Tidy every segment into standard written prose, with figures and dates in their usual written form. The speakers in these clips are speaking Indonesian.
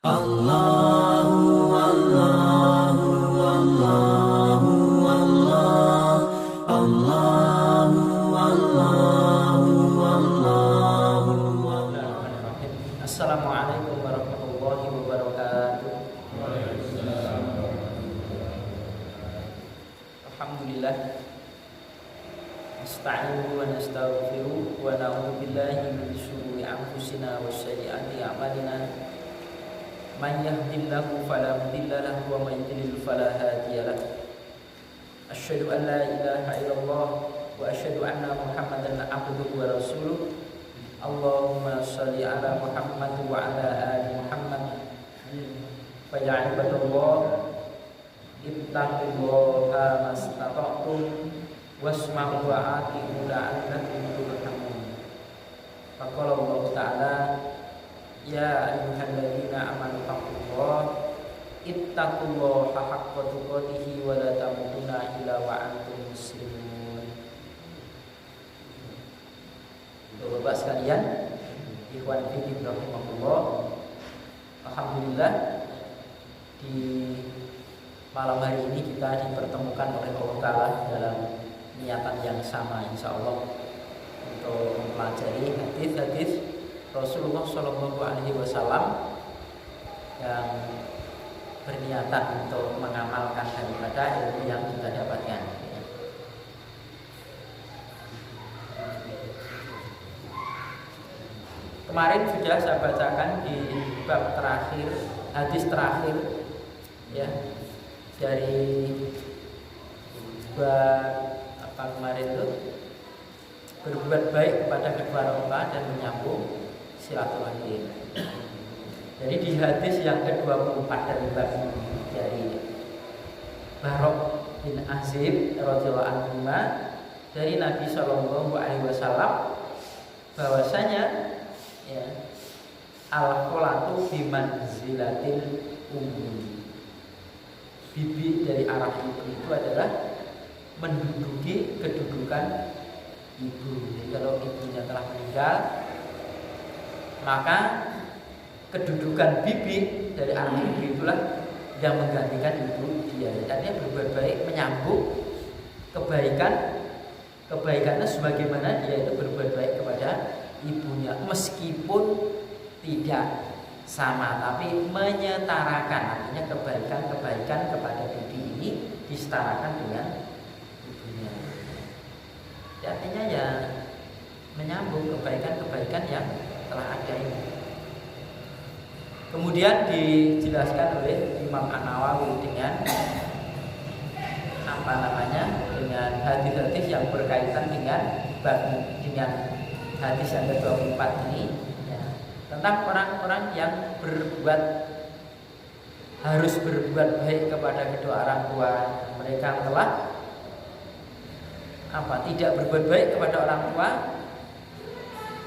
Allahu Allahu Allahu Allah Allahu Allahu Allahu Assalamualaikum warahmatullahi wabarakatuh. Alhamdulillah. Nasta'inu wa nastaghfiru wa na'udzu billahi min shururi anfusina wa sayyiati a'malina. Man yahdihillahu fala mudilla lahu wa man yudlil fala hadiya lahu. Asyhadu an la ilaha illallah wa asyhadu anna Muhammadan abduhu wa rasuluh. Allahumma shalli ala Muhammad wa ala ali Muhammad. Fa ya ibadallah ittaqullaha mastata'tum wasma'u wa ati'u la'allakum turhamun. Faqala Allah Ta'ala ya ayyuhalladzina amanu taqullaha ittaqullaha haqqa tuqatih wa la tamutunna illa wa antum muslimun. Bapak sekalian, ikhwan fillah rahimakumullah. Alhamdulillah di malam hari ini kita dipertemukan oleh Allah Ta'ala dalam niatan yang sama insyaallah untuk mempelajari hadis-hadis Rasulullah Shallallahu Alaihi Wasallam yang berniatan untuk mengamalkan daripada ilmu yang kita dapatkan. Kemarin sudah saya bacakan di bab terakhir, hadis terakhir, ya, dari bab apa kemarin itu, berbuat baik kepada kedua orang tua dan menyambung silaturahim. Jadi di hadis yang ke-24 dari bab ini dari Barok bin Azib radhiyallahu anhu dari Nabi Shallallahu Alaihi Wasallam bahwasanya ya, al-qolatu bimanzilatil ummi. Bibi dari arah itu adalah menduduki kedudukan ibu. Jadi kalau ibunya telah meninggal, maka kedudukan bibi dari anak ibu itulah yang menggantikan ibu dia. Artinya berbuat baik menyambung kebaikannya sebagaimana dia itu berbuat baik kepada ibunya, meskipun tidak sama tapi menyetarakan. Artinya kebaikan kepada bibi ini disetarakan dengan ibunya. Artinya ya menyambung kebaikan yang telah ada ini. Kemudian dijelaskan oleh Imam An-Nawawi dengan dengan hadis-hadis yang berkaitan dengan hadis yang ke-24 ini ya, tentang orang-orang yang harus berbuat baik kepada kedua orang tua. Mereka telah tidak berbuat baik kepada orang tua,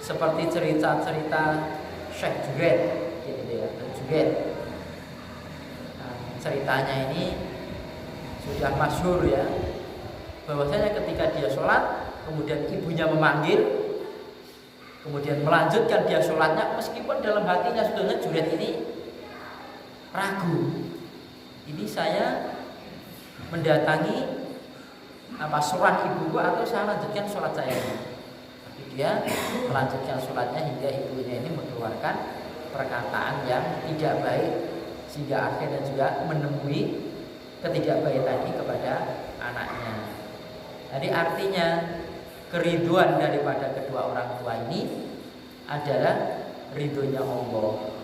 seperti cerita-cerita Syekh Junaid gitu ya, Junaid. Nah, ceritanya ini sudah masyhur ya, bahwasanya ketika dia sholat, kemudian ibunya memanggil, kemudian melanjutkan dia sholatnya, meskipun dalam hatinya sebetulnya Junaid ini ragu, ini saya mendatangi sholat ibuku atau saya lanjutkan sholat saya ini. Dia melanjutkan sholatnya hingga ibunya ini mengeluarkan perkataan yang tidak baik, sehingga akhirnya juga menemui ketidakbaikan tadi kepada anaknya. Jadi artinya keriduan daripada kedua orang tua ini adalah ridhonya Allah,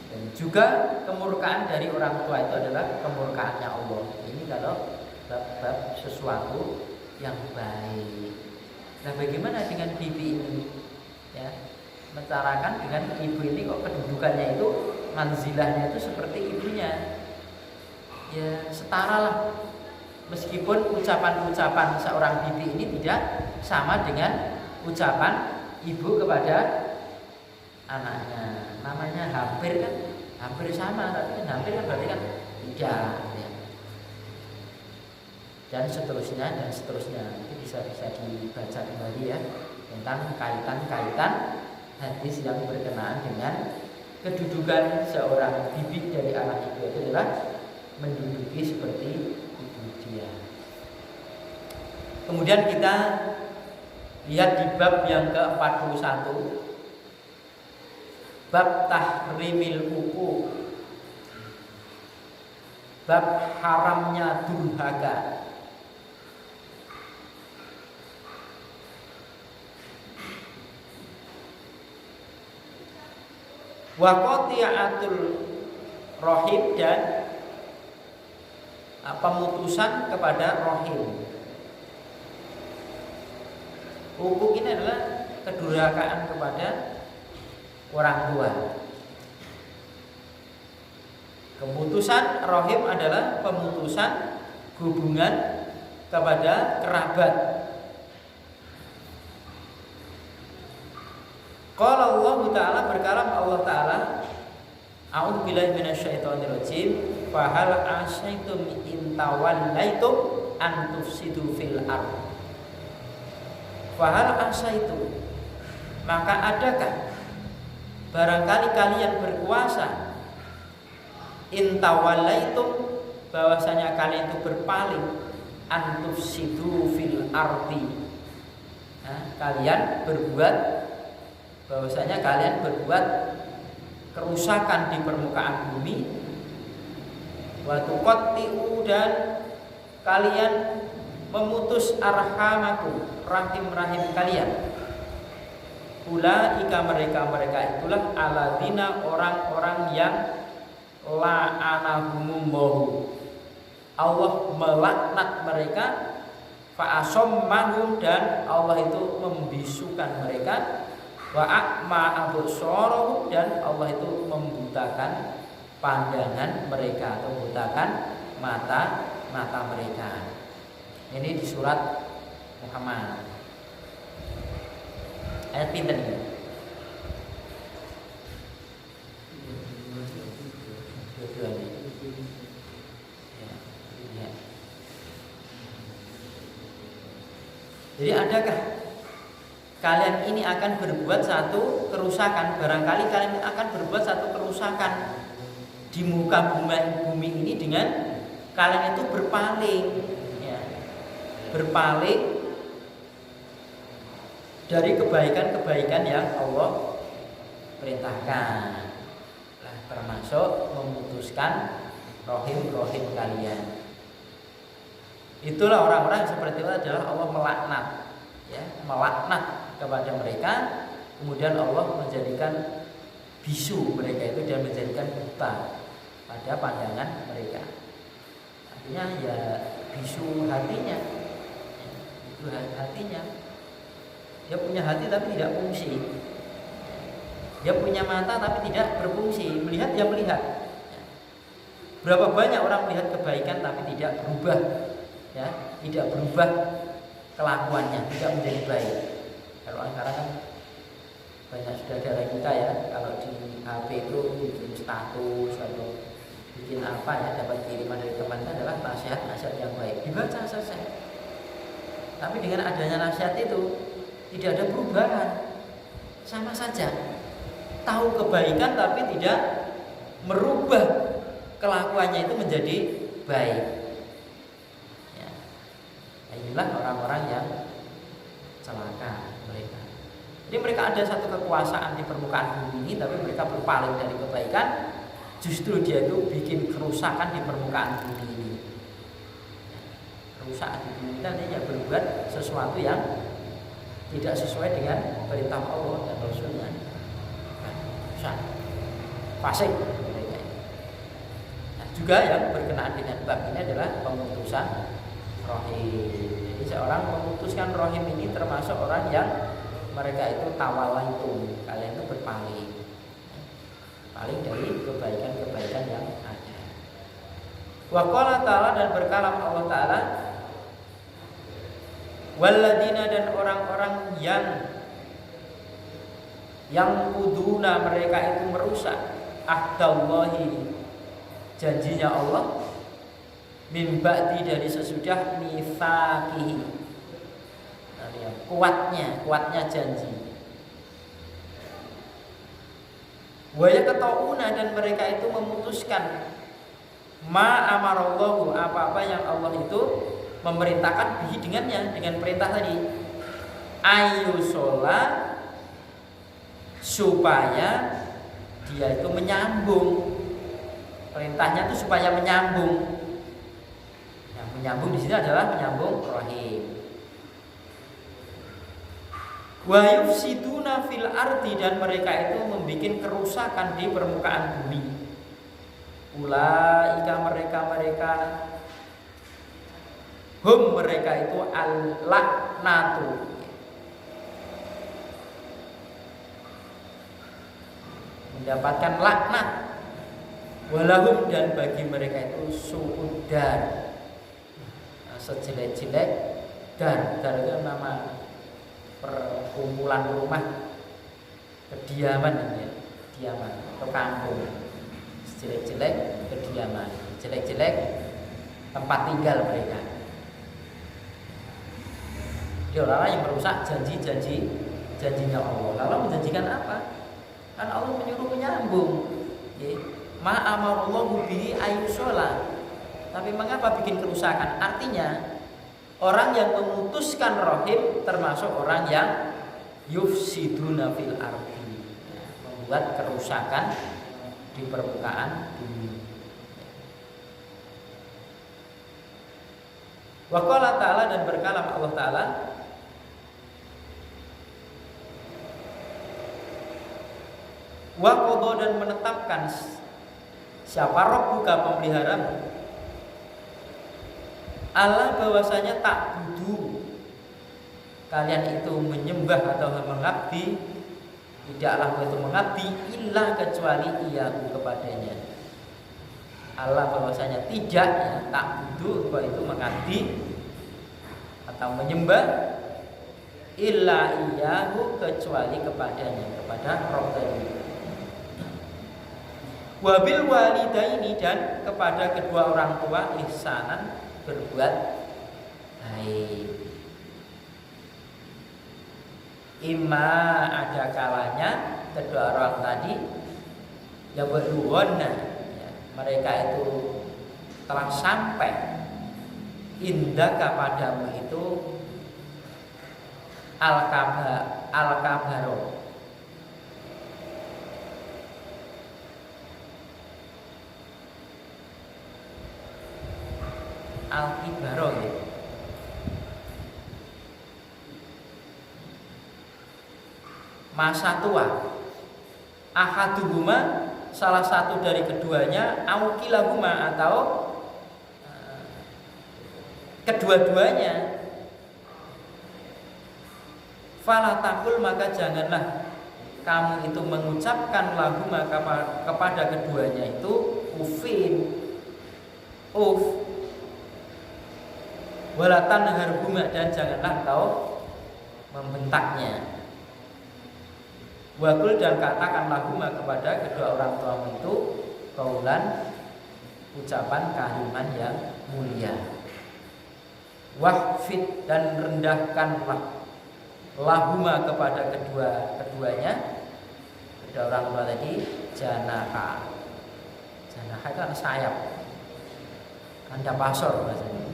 dan juga kemurkaan dari orang tua itu adalah kemurkaannya Allah. Ini kalau bab sesuatu yang baik. Nah, bagaimana dengan bibi ini? Ya, mencarakan dengan ibu ini kok kedudukannya itu, manzilahnya itu seperti ibunya. Ya, setara lah. Meskipun ucapan-ucapan seorang bibi ini tidak sama dengan ucapan ibu kepada anaknya. Namanya hampir sama, tapi hampir kan berarti kan tidak. Ya. Dan seterusnya. Itu bisa dibaca kembali ya, tentang kaitan hadis yang berkenaan dengan kedudukan seorang bibi dari anak itu adalah menduduki seperti ibu dia. Kemudian kita lihat di bab yang ke-41, bab tahrimil uquq, bab haramnya durhaka. Wa qati'atul rahim, dan pemutusan kepada rahim. Uquq ini adalah kedurhakaan kepada orang tua. Pemutusan rahim adalah pemutusan hubungan kepada kerabat. Qala Allah Ta'ala, berkalam Allah Ta'ala, a'udzu billahi minasyaitonir rajim, fa hal asaitum in tawallaitum an tufsidu fil ardh. Fa hal asaitum, maka adakah barangkali kalian berkuasa, in tawallaitum, bahwasanya kalian itu berpaling, an tufsidu fil ardi, kalian berbuat, bahwasanya kalian berbuat kerusakan di permukaan bumi, wa tuqatti'u, dan kalian memutus arhamakum, rahim-rahim kalian. Ulaika, mereka itulah aladina, orang-orang yang la'anahumullahu, Allah melaknat mereka, fa'asammahum, dan Allah itu membisukan mereka, wa a'ma absarahum, dan Allah itu membutakan pandangan mereka atau membutakan mata mereka. Ini di surat Muhammad. Ayat pinten ini? Jadi adakah kalian ini akan berbuat satu kerusakan? Barangkali kalian akan berbuat satu kerusakan di muka bumi ini dengan kalian itu berpaling, berpaling dari kebaikan-kebaikan yang Allah perintahkan, termasuk memutuskan rahim-rahim kalian. Itulah orang-orang seperti itu adalah Allah melaknat, melaknat kepada mereka, kemudian Allah menjadikan bisu mereka itu dan menjadikan buta pada pandangan mereka. Artinya ya bisu hatinya, itu hatinya. Dia punya hati tapi tidak fungsi. Dia punya mata tapi tidak berfungsi. Melihat dia melihat. Berapa banyak orang melihat kebaikan tapi tidak berubah, tidak berubah kelakuannya, tidak menjadi baik. Kalau sekarang kan banyak saudara kita kalau di HP itu bikin status atau bikin apa dapat kiriman dari temannya adalah nasihat yang baik, dibaca selesai. Tapi dengan adanya nasihat itu tidak ada perubahan, sama saja. Tahu kebaikan tapi tidak merubah kelakuannya itu menjadi baik. Inilah orang-orang yang celaka mereka. Jadi mereka ada satu kekuasaan di permukaan bumi ini, tapi mereka berpaling dari kebaikan. Justru dia itu bikin kerusakan di permukaan bumi ini. Kerusakan di bumi ini artinya berbuat sesuatu yang tidak sesuai dengan perintah Allah dan Rasulnya. Fasik. Juga yang berkenaan dengan bab ini adalah pemutusan rahim. Jadi seorang memutuskan rahim ini termasuk orang yang mereka itu tawallaitum, kalian itu berpaling, paling dari kebaikan-kebaikan yang ada. Wa qala ta'ala, dan berkalam Allah Ta'ala, walladina, dan orang-orang yang kuduna, mereka itu merusak ahdallahi, janjinya Allah, min ba'di, dari sesudah mitsaqihi, kuatnya janji. Wa yaqta'una, dan mereka itu memutuskan ma amarallahu, apa-apa yang Allah itu memerintahkan bihi dengannya, dengan perintah tadi, ayu sholat, supaya dia itu menyambung. Perintahnya itu supaya menyambung. Yang menyambung di sini adalah menyambung rahim. Wa yufsiduna fil ardi, dan mereka itu membuat kerusakan di permukaan bumi. Ulaika, mereka hum, mereka itu al-laknatu, mendapatkan laknat. Walahum, dan bagi mereka itu su'udar, sejelek-jelek dar itu nama perkumpulan rumah kediaman, ya, kediaman atau kampung. Jelek-jelek kediaman, jelek-jelek tempat tinggal mereka. Dia orang yang merusak janjinya Allah. Lalu menjanjikan apa? Kan Allah menyuruh menyambung. Ma amarallahu bihi ayyushola. Tapi mengapa bikin kerusakan? Artinya orang yang memutuskan rahim termasuk orang yang yufsiduna fil ardi, membuat kerusakan di permukaan bumi. Wa qala ta'ala, dan berkalam Allah Ta'ala, wa qadha, dan menetapkan siapa rabbuka, pemeliharamu, Allah, bahwasanya tak budu, kalian itu menyembah atau mengabdi, tidaklah itu mengabdi illa kecuali iyahu, kepadanya. Allah bahwasanya tidak, ya, tak budu itu mengabdi atau menyembah illa iyahu, kecuali kepadanya, kepada Rabb tadi. Wabil walidaini, dan kepada kedua orang tua ihsanan, berbuat baik. Ima, ada kalanya kedua orang tadi ya berluhona, ya, mereka itu telah sampai indah kepadamu itu al-kabaro, al-kibaro, ya. Masa tua. Ahaduhuma, salah satu dari keduanya, aukilahuma, atau kedua-duanya. Fala taqul, maka janganlah kamu itu mengucapkan lahuma kepada keduanya itu ufin, uf, wala tanharhuma, dan janganlah kau membentaknya. Wakul, dan katakanlah huma kepada kedua orang tuamu itu qaulan, ucapan kaliman yang mulia. Wahfid, dan rendahkanlah lahuma kepada keduanya, kedua orang tua tadi, janaha. Janaha itu kan sayap, anda pasor bahasanya.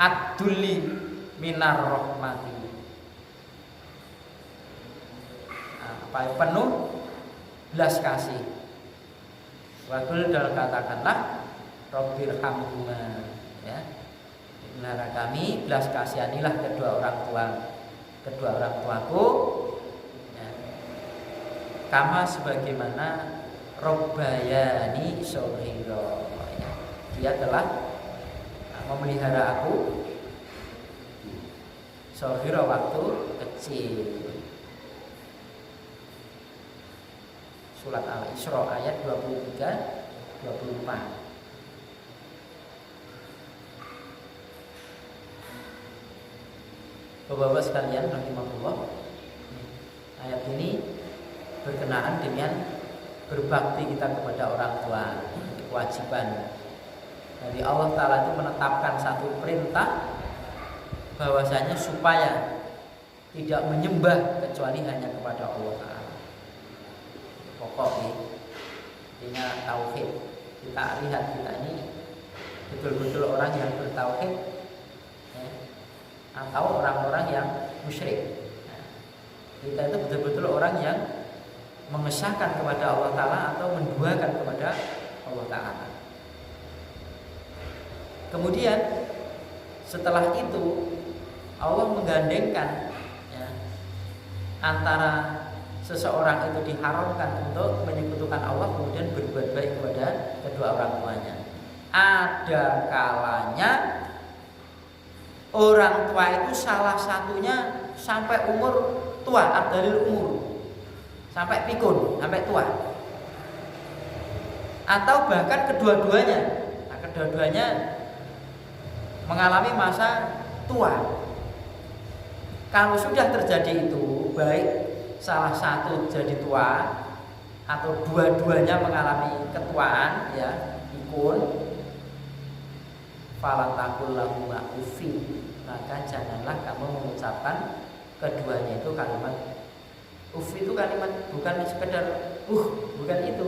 Ad-dulli minar rahmati, penuh belas kasih. Wakul, dan katakanlah Rabbir hamhuma, ya, pelihara kami, belas kasihanilah kedua orang tuaku, ya, kama, sebagaimana Rabbayani shaghira, ya, dia telah memelihara aku shaghira, waktu kecil. Surat Al-Isra ayat 23-24. Bapak-bapak sekalian rahimahullah, ayat ini berkenaan dengan berbakti kita kepada orang tua, kewajiban. Jadi Allah Ta'ala itu menetapkan satu perintah bahwasanya supaya tidak menyembah kecuali hanya kepada Allah Ta'ala. Pokok intinya tauhid. Kita lihat kita ini betul-betul orang yang bertauhid atau orang-orang yang musyrik. Kita itu betul-betul orang yang mengesahkan kepada Allah Ta'ala atau menduakan kepada Allah Ta'ala. Kemudian setelah itu Allah menggandengkan antara seseorang itu diharamkan untuk menyekutukan Allah kemudian berbuat baik kepada kedua orang tuanya. Ada kalanya orang tua itu salah satunya sampai umur tua, ardalil umur, sampai pikun, sampai tua, atau bahkan kedua-duanya mengalami masa tua. Kalau sudah terjadi itu, baik salah satu jadi tua atau dua-duanya mengalami ketuaan, ya, pikun, falatakul lahum uffin, maka janganlah kamu mengucapkan keduanya itu kalimat uff. Itu kalimat bukan sekedar bukan itu,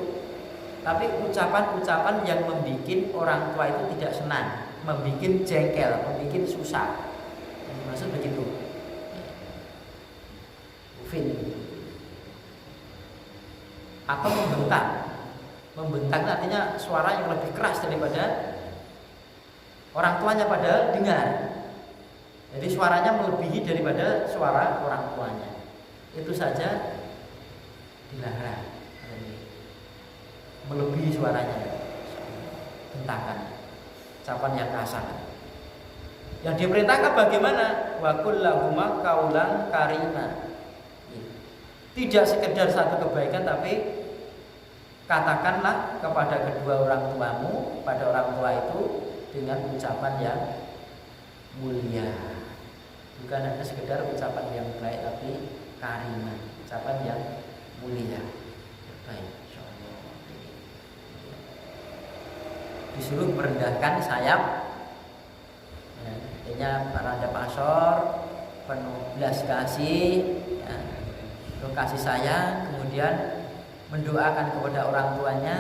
tapi ucapan-ucapan yang membuat orang tua itu tidak senang, membuat jengkel, membuat susah. Yang maksud begitu. Uffin. Atau membentak. Membentak artinya suara yang lebih keras daripada orang tuanya padahal dengar. Jadi suaranya melebihi daripada suara orang tuanya. Itu saja dilarang. Melebihi suaranya. Bentakan. Ucapan yang kasar. Yang diperintahkan bagaimana? Wa qul lahuma qaulan karima. Tidak sekedar satu kebaikan, tapi katakanlah kepada kedua orang tuamu, pada orang tua itu dengan ucapan yang mulia. Bukan hanya sekedar ucapan yang baik, tapi karimah, ucapan yang mulia. Baik, insyaallah. Disuruh merendahkan sayap, ya, artinya paranda pasor, penuh belas kasih, ya, penuh kasih sayang, kemudian mendoakan kepada orang tuanya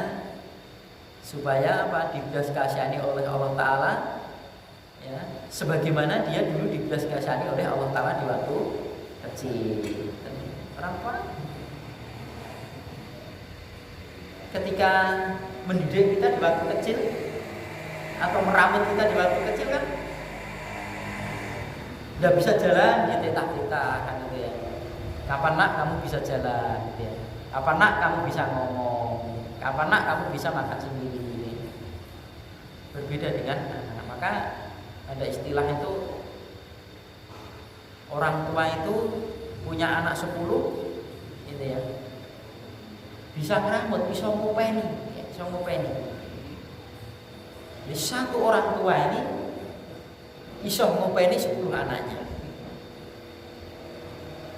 supaya dibelas kasihani oleh Allah Ta'ala, ya, sebagaimana dia dulu dibelas kasihani oleh Allah Ta'ala di waktu kecil. Orang tua ketika mendidik kita di waktu kecil atau merawat kita di waktu kecil kan udah bisa jalan, gitu kan gitu ya. Kapan nak kamu bisa jalan, gitu ya. Kapan nak kamu bisa ngomong, kapan nak kamu bisa makan sendiri. Berbeda dengan anak. Maka ada istilah itu, orang tua itu punya anak 10, gitu ya, bisa ngeramut, bisa ngopeni, ya, bisa ngopeni. Jadi satu orang tua ini bisa ngopeni 10 anaknya.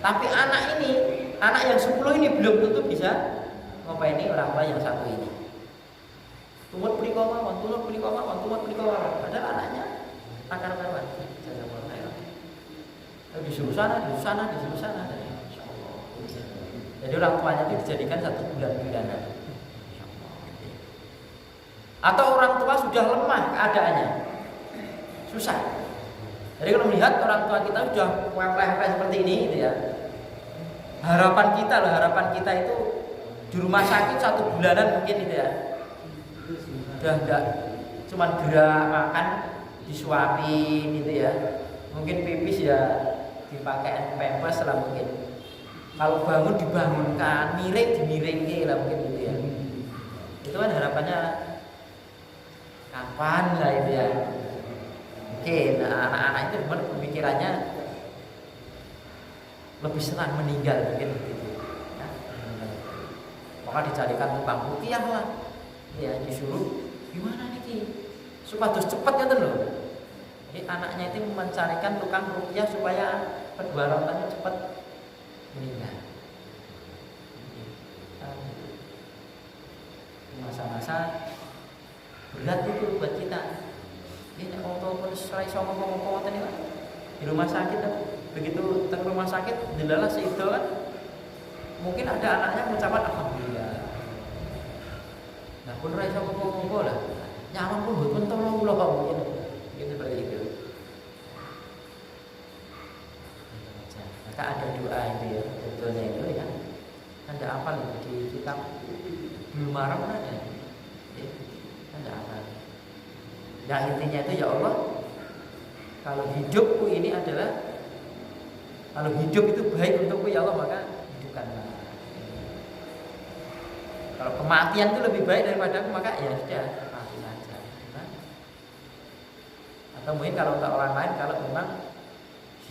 Tapi anak yang 10 ini belum tentu bisa ngopeni orang tua yang satu ini. Tumut beli koma, tumut beli koma, tumut beli koma. Padahal anaknya akar-akaran. Disuruh sana, disuruh sana. Jadi orang tuanya itu dijadikan satu bulan-bulanan. Atau orang tua sudah lemah keadaannya, susah. Jadi kalau melihat orang tua kita sudah wepeh-wepeh seperti ini, gitu ya, harapan kita itu di rumah sakit 1 bulanan mungkin, gitu ya, udah enggak cuman gerak makan disuapin, gitu ya, mungkin pipis ya dipakai pampers lah mungkin. Kalau bangun dibangunkan, miring dimiringke lah mungkin, gitu ya. Itu kan harapannya kapan lah itu ya. Oke, nah anak-anak itu benar pemikirannya lebih senang meninggal mungkin gitu. Ya. Maka dicarikan tukang ruqyah lah. Ya, disuruh gimana nih supaya terus cepat gitu loh. Jadi anaknya itu mencarikan tukang ruqyah supaya kedua orang tuanya cepat meninggal. Masa-masa berat itu buat kita. Ini orang tua pun serai sama ngomong-ngomong di rumah sakit begitu ke rumah sakit dilalah seido kan mungkin ada anaknya mengucapkan alhamdulillah. Nah pun ra iso apa-apa lah. Nyaman pun mboten tolong kula kok mungkin seperti itu. Maka ada doa itu ya, betulnya itu ya. Anda hafal itu di kitab Bulumaram ada. Ya, Anda hafal. Nah intinya itu ya Allah, kalau hidupku ini adalah, kalau hidup itu baik untukku ya Allah, maka hidupkanlah. Kalau kematian itu lebih baik daripada aku, maka ya sudah mati saja. Nah, atau mungkin kalau untuk orang lain, kalau memang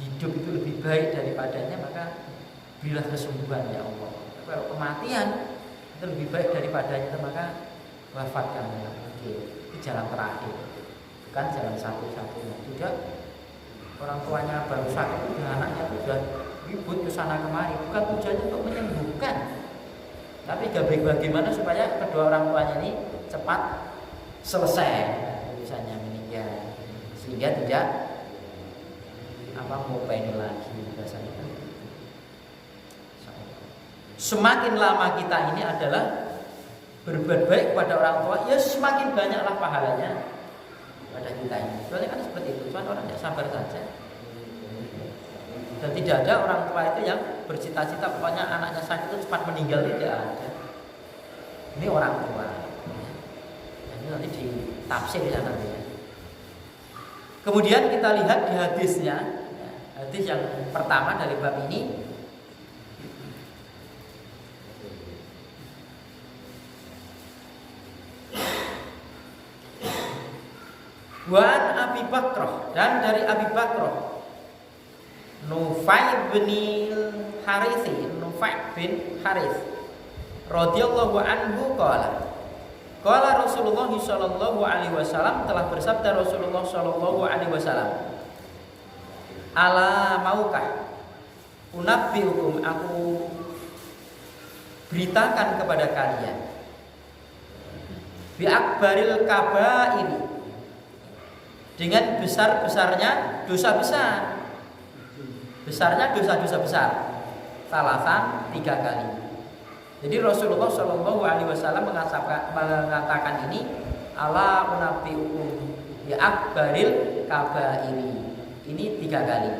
hidup itu lebih baik daripadanya, maka berilah kesembuhan ya Allah. Tapi kalau kematian itu lebih baik daripadanya, maka wafatkanlah. Oke, itu jalan terakhir, bukan jalan satu-satunya. Tidak, orang tuanya baru sakit, anaknya sudah ribut ke sana kemari, bukan tujuannya untuk menyembuhkan, tapi bagaimana supaya kedua orang tuanya ini cepat selesai urusannya meninggal, sehingga tidak mau pengen lagi biasanya kan. Semakin lama kita ini adalah berbuat baik kepada orang tua, ya semakin banyaklah pahalanya pada kita ini. Soalnya kan seperti itu, cuma orang tidak sabar saja. Dan tidak ada orang tua itu yang bercita-cita pokoknya anaknya sakit itu cepat meninggal, tidak ada. Ini orang tua. Ini nanti ditafsir ya nanti. Kemudian kita lihat di hadisnya, hadis yang pertama dari bab ini. Wan Abi Bakrah, dan dari Abi Bakrah Nufai bin Harits, Nufai bin Harits radhiyallahu anhu qala Rasulullah sallallahu alaihi wasallam, telah bersabda Rasulullah sallallahu alaihi wasallam, ala maukah unabbiukum, aku beritakan kepada kalian, bi akbaril kabairi, dengan besar-besarnya dosa besar. Besarnya dosa-dosa besar. Salasan 3 kali. Jadi Rasulullah Shallallahu Alaihi Wasallam mengatakan ini, ala unabbiukum bi akbaril kabairi. Ini 3 kali.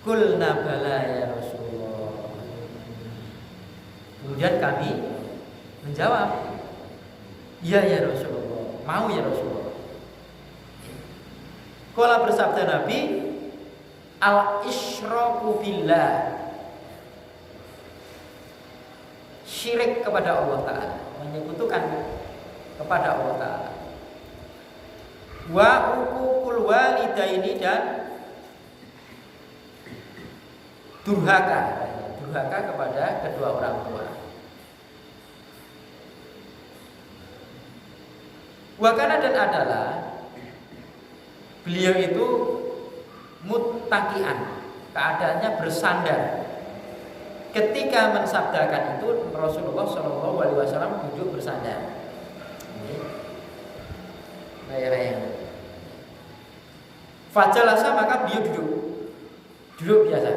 Qulna bala ya Rasulullah. Kemudian kami menjawab, iya ya Rasulullah, mau ya Rasulullah. Qala, bersabda Nabi, al-isyraku billah, syirik kepada Allah Ta'ala, menyekutukan kepada Allah Ta'ala. Wa uququl walidaini, dan durhaka kepada kedua orang tua. Wa kana, dan adalah beliau itu muttaqian, keadaannya bersandar. Ketika mensabdakan itu, Rasulullah Shallallahu Alaihi Wasallam duduk bersandar. Fajalasa, maka beliau duduk biasa.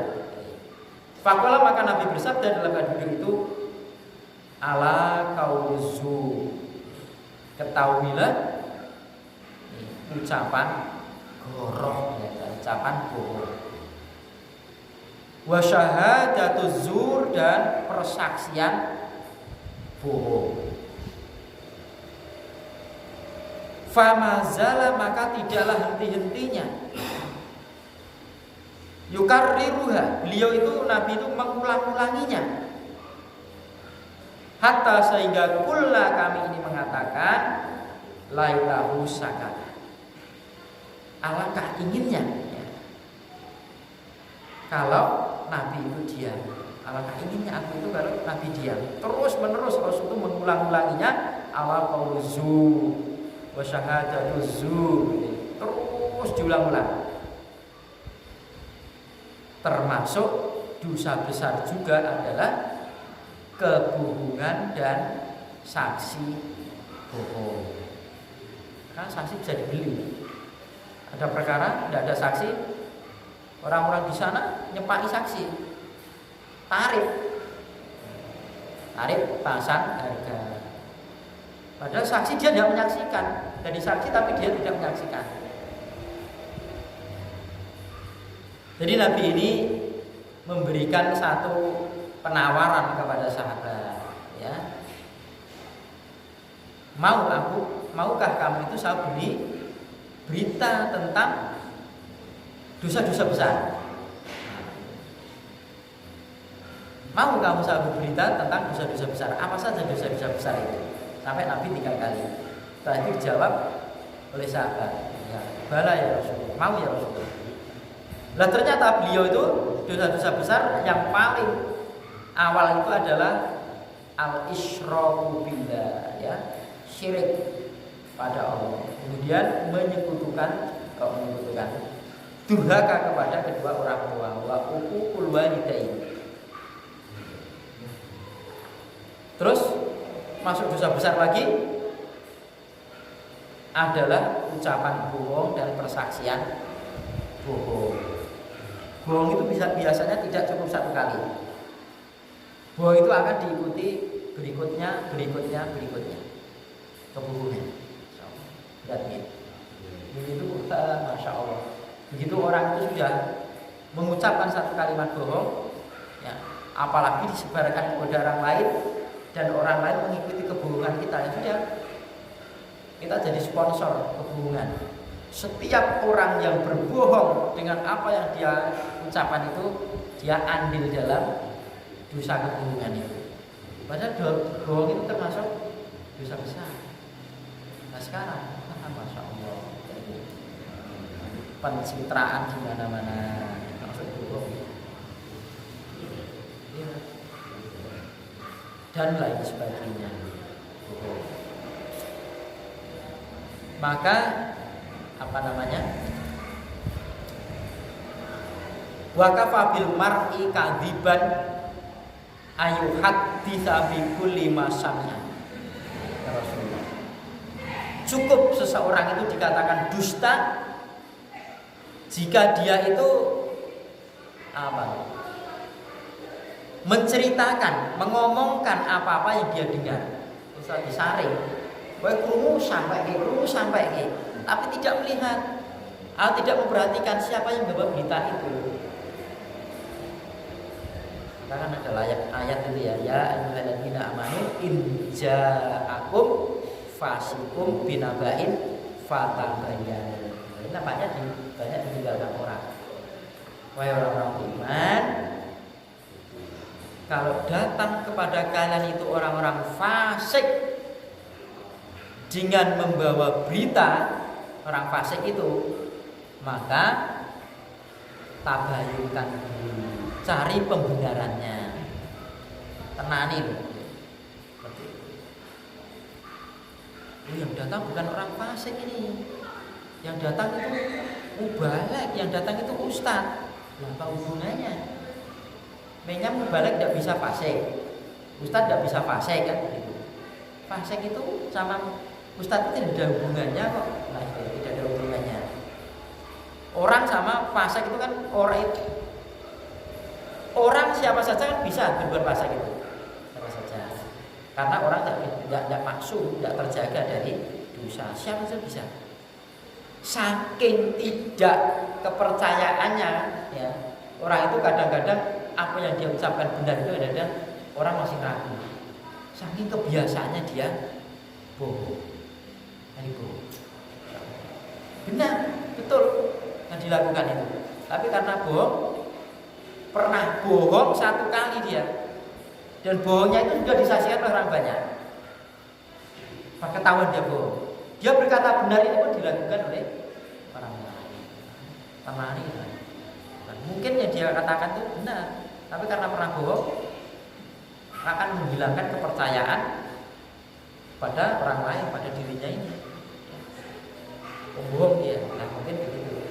Faqala, maka Nabi bersabda dalam keadaan duduk itu, ala kauzu, ketahuilah ucapan goroh, ucapan bohong. Wa syahadatuz zur, dan persaksian bohong. Famazala, maka tidaklah henti-hentinya, yukarriruha, beliau itu, Nabi itu mengulang-ulanginya, hatta sehingga kulna, kami ini mengatakan, laitahu sakata, alangkah inginnya ya, kalau Nabi itu diam. Alangkah inginnya aku itu kalau Nabi diam. Terus menerus Rasul itu mengulang-ulanginya, ala qauzu wa syahadatuz zur, terus diulang-ulang. Termasuk dosa besar juga adalah kebohongan dan saksi bohong. Kan saksi bisa dibeli. Ada perkara tidak ada saksi, Orang-orang di sana nyepaki saksi, tarif pasang harga. Padahal saksi dia tidak menyaksikan, jadi saksi tapi dia tidak menyaksikan. Jadi Nabi ini memberikan satu penawaran kepada sahabat, ya. Maukah kamu itu saya beri berita tentang dosa-dosa besar? Mau kamu saya berita tentang dosa-dosa besar? Apa saja dosa-dosa besar itu? Sampai Nabi 3 kali. Setelah itu dijawab oleh sahabat, ya, bala ya Rasulullah, mau ya Rasulullah. Nah ternyata beliau itu dosa-dosa besar yang paling awal itu adalah al-isyraku billah, ya, syirik pada Allah. Kemudian menyekutukan durhaka kepada kedua orang tua, wa uququl walidain. Terus masuk dosa besar lagi adalah ucapan bohong dan persaksian bohong. Bohong itu biasanya tidak cukup 1 kali. Bohong itu akan diikuti berikutnya kebohongan. Lihat nih. Begitu Masya Allah. Begitu orang itu sudah mengucapkan 1 kalimat bohong, ya, apalagi disebarkan kepada orang lain dan orang lain mengikuti kebohongan kita, ya sudah, kita jadi sponsor kebohongan. Setiap orang yang berbohong dengan apa yang dia ucapkan itu, dia andil dalam dosa kebohongan itu. Padahal bohong itu termasuk dosa besar. Nah sekarang, Masya Allah, pencitraan di mana-mana termasuk bohong, ya, dan lain sebagainya. Bohong. Maka wa kafa bil mar'i kadziban ayu haditsa bi kulli ma sami'a. Ya Rasulullah. Cukup seseorang itu dikatakan dusta jika dia itu menceritakan, mengomongkan apa-apa yang dia dengar. Misal disaring, kowe krungu sampai ke, tapi tidak melihat atau tidak memperhatikan siapa yang membawa berita itu. Karena ada ayat itu ya ayyuhalladzina amanu in ja'akum fasikum binaba'in fatabayyanu. Ini nampaknya banyak ditinggalkan orang. Wahai orang-orang beriman, kalau datang kepada kalian itu orang-orang fasik dengan membawa berita, orang fasik itu, maka tabayunkan dulu, cari pembenarannya, tenani. Yang datang bukan orang fasik ini, yang datang itu mubalek, yang datang itu ustaz. Apa hubungannya? Memangnya mubalek tidak bisa fasik, ustaz tidak bisa fasik kan? Gitu. Fasik itu sama ustaz itu tidak ada hubungannya kok. Nah, tidak ada hubungannya. Orang sama fasik itu kan orang siapa saja kan bisa berbuat fasik itu, siapa saja. Karena orang tidak maksum, tidak terjaga dari dosa, siapa saja bisa. Saking tidak kepercayaannya, ya, orang itu kadang-kadang apa yang dia ucapkan benar itu kadang-kadang orang masih ragu. Saking kebiasaannya dia bohong. Benar, betul yang dilakukan itu. Tapi karena pernah bohong 1 kali dia, dan bohongnya itu sudah disaksikan oleh orang banyak. Maka ketahuan dia bohong. Dia berkata benar ini pun dilakukan oleh orang lain. Temani. Mungkin yang dia katakan itu benar, tapi karena pernah bohong akan menghilangkan kepercayaan pada orang lain, pada dirinya ini. Bohong dia, nah mungkin begitu.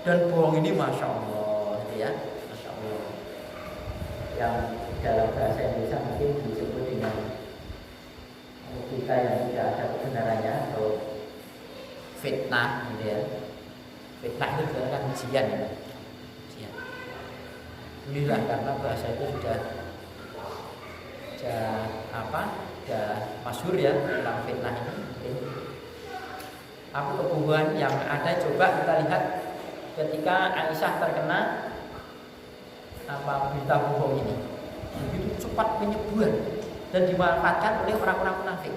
Dan bohong ini Masya Allah, ya, Masya Allah. Yang dalam bahasa Indonesia mungkin disebut dengan kita yang tidak ada kebenarannya atau fitnah, gitu ya. Fitnah itu kan ujian ya. Ujian. Alhamdulillah karena bahasa itu sudah masyhur ya tentang fitnah ini. Apa kebohongan yang ada, coba kita lihat ketika Aisyah terkena berita bohong ini, begitu cepat menyebar dan dimanfaatkan oleh orang-orang munafik.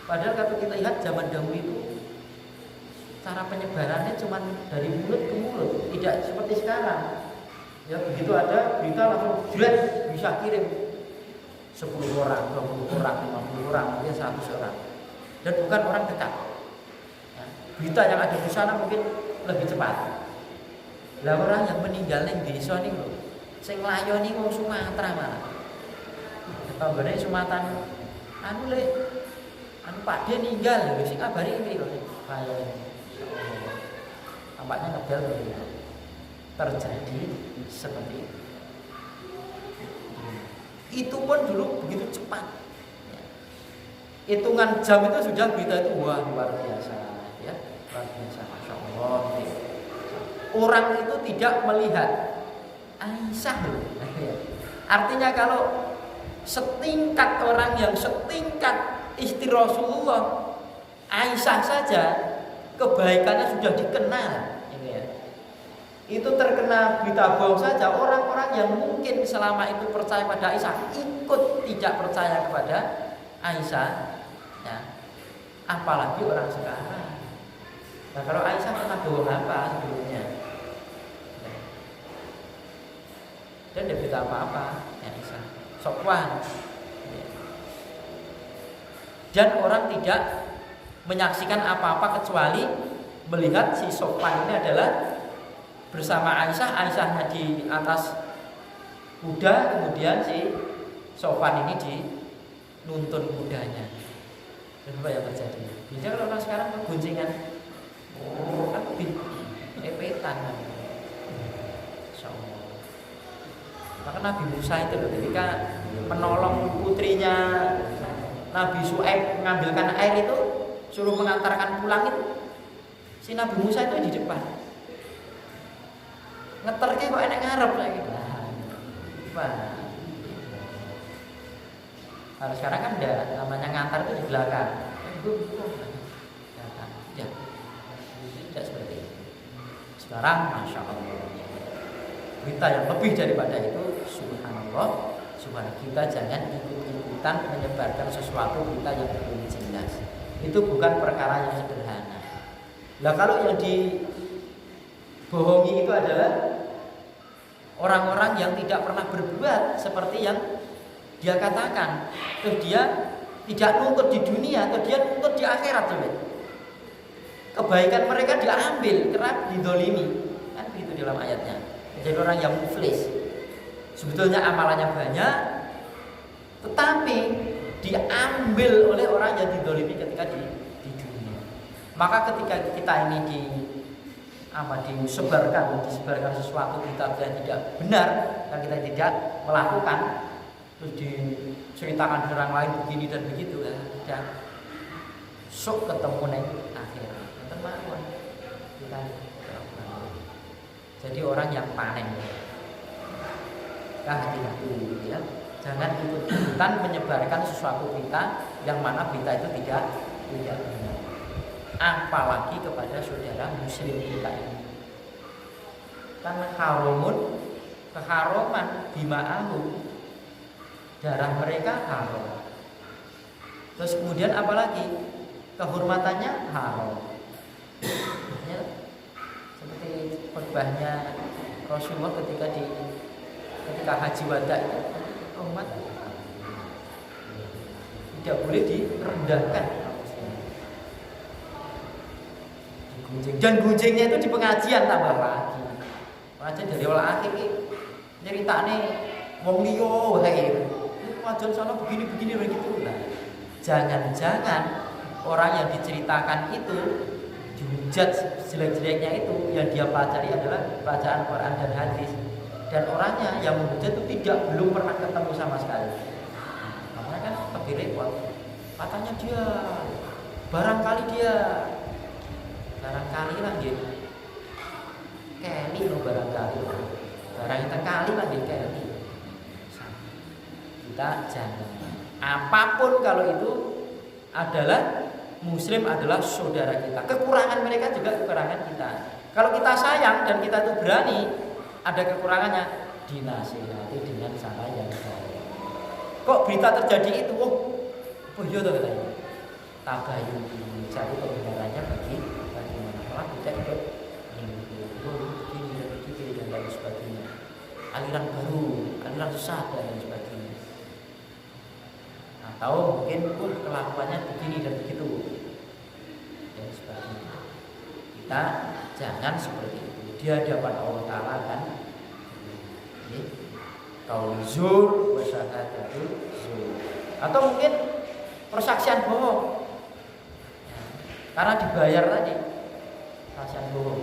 Padahal kalau kita lihat zaman dahulu itu cara penyebarannya cuma dari mulut ke mulut, tidak seperti sekarang. Ya begitu ada berita langsung jelas bisa kirim 10 orang, 20 orang, 50 orang, mungkin 100 orang. Dan bukan orang dekat. Ya, berita yang ada di sana mungkin lebih cepat. Lah orang yang meninggal ning desa niku sing nglayoni wong Sumatera malah. Tanggane Sumatera Pak dia ninggal lho sing kabari iki lho. Kayak tampaknya ngebel terjadi seperti itu. Itu pun dulu begitu cepat. Hitungan jam itu sudah berita itu wah luar biasa ya, luar biasa, masya Allah. Orang itu tidak melihat Aisyah. Artinya kalau setingkat orang yang setingkat istri Rasulullah, Aisyah saja kebaikannya sudah dikenal. Itu terkena berita bohong saja, orang-orang yang mungkin selama itu percaya pada Aisyah ikut tidak percaya kepada Aisyah ya. Apalagi orang sekarang. Nah kalau Aisyah pernah bohong apa sebelumnya ya. Dan tidak berita apa-apa ya Aisyah Sofwan ya. Dan orang tidak menyaksikan apa-apa kecuali melihat si Sofwan ini adalah bersama Aisyahnya di atas kuda, kemudian si Sofwan ini dinuntun kudanya. Dan apa yang terjadi? Bisa kalau orang sekarang keguncingan, kan lebih epetan kan. Insyaallah. Maka Nabi Musa itu loh, ketika menolong putrinya Nabi Syuaib mengambilkan air itu, suruh mengantarkan pulang itu, si Nabi Musa itu di depan. Ngeterke kok enak ngarep lagi. Wah. Kalau sekarang kan ada namanya ngantar itu di belakang. Ya. Tidak seperti itu. Sekarang masya Allah. Berita yang lebih daripada itu, subhanallah, subhanallah, kita jangan ikut-ikutan menyebarkan sesuatu berita yang belum jelas. Itu bukan perkara yang sederhana. Lah kalau yang dibohongi itu adalah orang-orang yang tidak pernah berbuat seperti yang dia katakan. Terus dia tidak nuntut di dunia, atau dia nuntut di akhirat coba. Kebaikan mereka diambil kerap didolimi. Kan begitu dalam ayatnya. Jadi orang yang muflis. Sebetulnya amalannya banyak, tetapi diambil oleh orang yang didolimi ketika di dunia. Maka ketika kita ini disebarkan sesuatu berita yang tidak benar dan kita tidak melakukan, terus diceritakan orang lain begini dan begitu dan sok ketemu nih akhirnya teman-teman kita jadi orang yang panen. Hati-hati ya, jangan ikut-ikutan menyebarkan sesuatu berita yang mana berita itu tidak benar. Apalagi kepada saudara muslim kita ini. Karena keharuman bima'ahu, darah mereka haram. Terus kemudian apalagi kehormatannya haram. Ya, seperti khutbahnya Rasulullah ketika haji wada itu, umat tidak boleh direndahkan. Dan gunjingnya itu di pengajian tambah lagi. Pengajian dari awal akhir ini nyeritane wong liya wae. Pengajian sana begini begitu lah. Jangan-jangan orang yang diceritakan itu dihujat jelek-jeleknya itu yang dia pelajari adalah bacaan Quran dan hadis. Dan orangnya yang menghujat itu belum pernah ketemu sama sekali. Makanya kan lebih repot. Katanya dia barangkali dia barangkali lah gitu. Keli no barangkali lah. Barang itu kali lah gitu keli. Kita jangan. Apapun kalau itu adalah Muslim adalah saudara kita. Kekurangan mereka juga kekurangan kita. Kalau kita sayang dan kita itu berani, ada kekurangannya, dinasihati dengan cara yang baik. Kok berita terjadi itu? Oh iya tuh katanya. Tabayun cari kebenarannya bagaimana malah tidak ikut begini dan lain sebagainya. Aliran baru, aliran sesat dan lain sebagainya. Atau mungkin kelakuannya begini dan begitu dan sebagainya. Kita jangan seperti itu. Di hadapan Allah Ta'ala kan qaul zur wa syahadatul zur. Atau mungkin persaksian bohong ya, karena dibayar tadi. Persaksian bohong,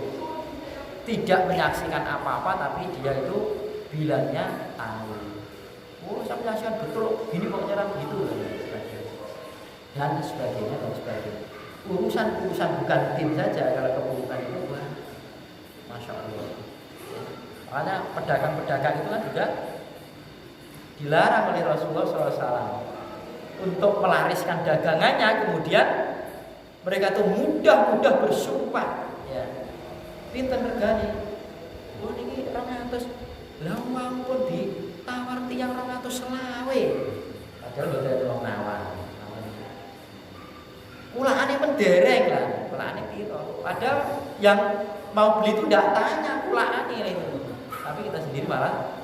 tidak menyaksikan apa-apa tapi dia itu bilangnya tahu. Oh, saya menyaksikan betul gini kok cara begitu dan sebagainya dan sebagainya. Urusan bukan tim saja, kalau keburukan itu wah, masya Allah. Makanya pedagang-pedagang itu kan juga dilarang oleh Rasulullah SAW untuk melariskan dagangannya. Kemudian mereka tuh mudah bersumpah, ya, pinter regani. Oh ini 200, lah pun ditawar tiang 200 selawe. Padahal nggak ada tolong nawar. Kulaannya mendereng lah, kulaannya piro. Padahal yang mau beli itu tidak tanya kulaannya itu, tapi kita sendiri malah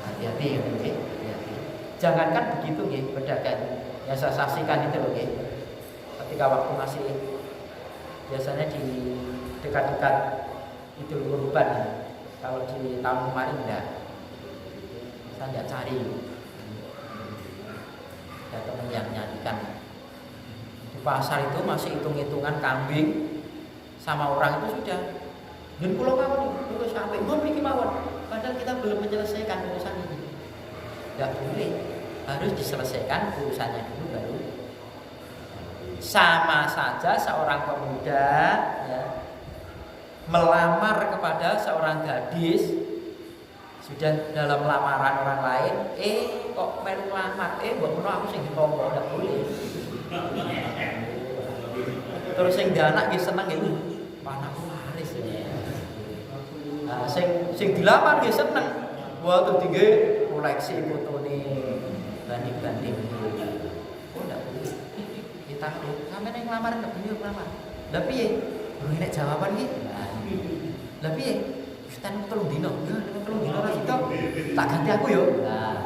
hati-hati ya, hati-hati. Jangankan begitu ya, pedagang yang saya saksikan itu loh ya. Ketika waktu masih biasanya di dekat-dekat Idul Kurban ya. Kalau di tahun kemarin enggak, saya enggak cari. Ada teman yang nyanyikan di pasar itu masih hitung-hitungan kambing sama orang itu sudah dan pulau mawon itu sampai belum bikin mawon, padahal kita belum menyelesaikan urusan ini. Tidak boleh, harus diselesaikan urusannya dulu baru. Sama saja seorang pemuda ya, melamar kepada seorang gadis, sudah dalam lamaran orang lain, kok melu lamar, mbok menawa aku sing ditompo, ndak boleh. Terus sing anak nggih seneng nggih, anakku laris ya. Nah, sing dilamar nggih seneng. Wah, tuh tinggi koleksi fotone banding-banding. Oh, ndak boleh. Kita sampeyan yang ngelamar ndak boleh ngelamar. Lah piye? Durung enek jawaban nggih. Lah piye? Ten telung dino, telung dino ra sitok. Tak ganti aku yo. Nah,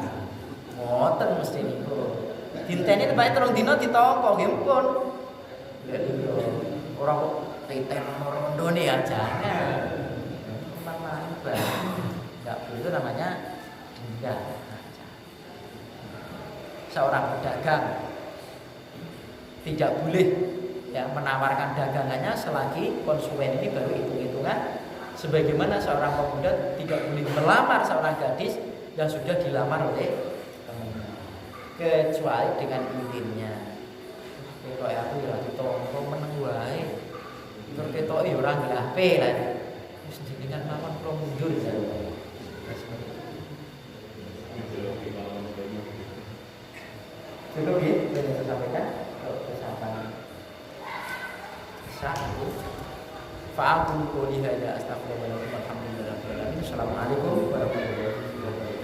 ngoten mesti niku. Dinteni tempatnya telung dino ditampa nggih pun. Ora kok titen rondone ya jangan. Memang enggak itu namanya denda. Seorang pedagang tidak boleh ya menawarkan dagangannya selagi konsumen ini baru hitung-hitungan. Sebagaimana seorang pemuda tidak boleh melamar seorang gadis yang sudah dilamar oleh temannya, kecuali dengan izinnya. Ketok aku ya ditompo meneng wae. Terus ketok ya ora nglape lah. Wis jenengan mawon kula mundur ya. Cukup ya, saya sampaikan kalau kesempatan satu. Fa'atul qouli hadza astaghfirullah wa alhamdulillah. Assalamualaikum warahmatullahi wabarakatuh.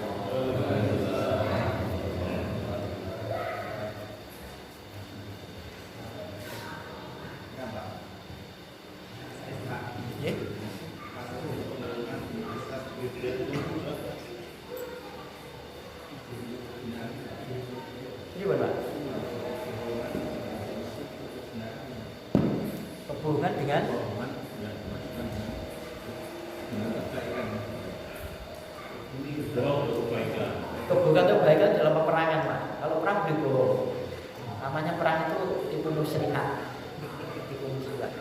Hubungan dengan keburukan itu kebaikan dalam peperangan, Pak. Kalau perang dibohong. Namanya perang itu dipenuhi syariat.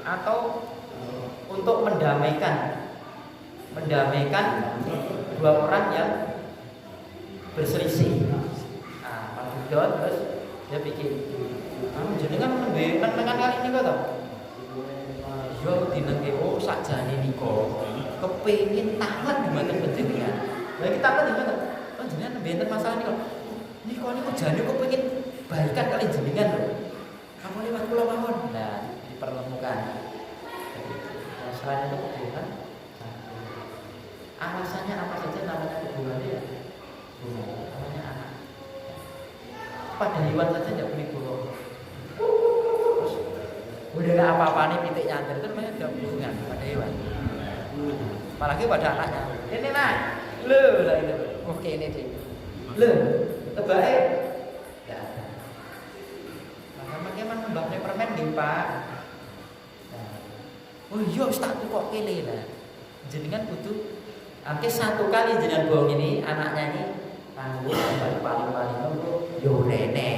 Atau untuk mendamaikan dua orang yang berselisih. Nah, Pak Budon terus Dia pikir, jenengan nembe nengan kali niku to. Yo dinenge sakjane niku kepengin tamat dumateng panjenengan. Lah iki tamat di mana? Panjenengan nembe enten masalah niku. Niku jane kepengin baikan kali jenengan lho. Kamu lewat kula mawon. Nah, dipertemukan. Selain itu hubungan, alasannya apa saja namanya hubungan ya? Namanya anak. Pada hewan saja tidak boleh bohong. Udah nggak apa-apa nih pitik nyantir itu namanya tidak hubungan pada hewan. Apalagi pada anaknya. Ini nak, lu lah itu. Oke ini sih. Lu, terbaik. Ya. Maka memang mbaknya permen nih Pak. Oh iya, tak kok kele lah. Jenengan butuh. Oke satu kali jenengan bohong ini anaknya ini paling yo rene.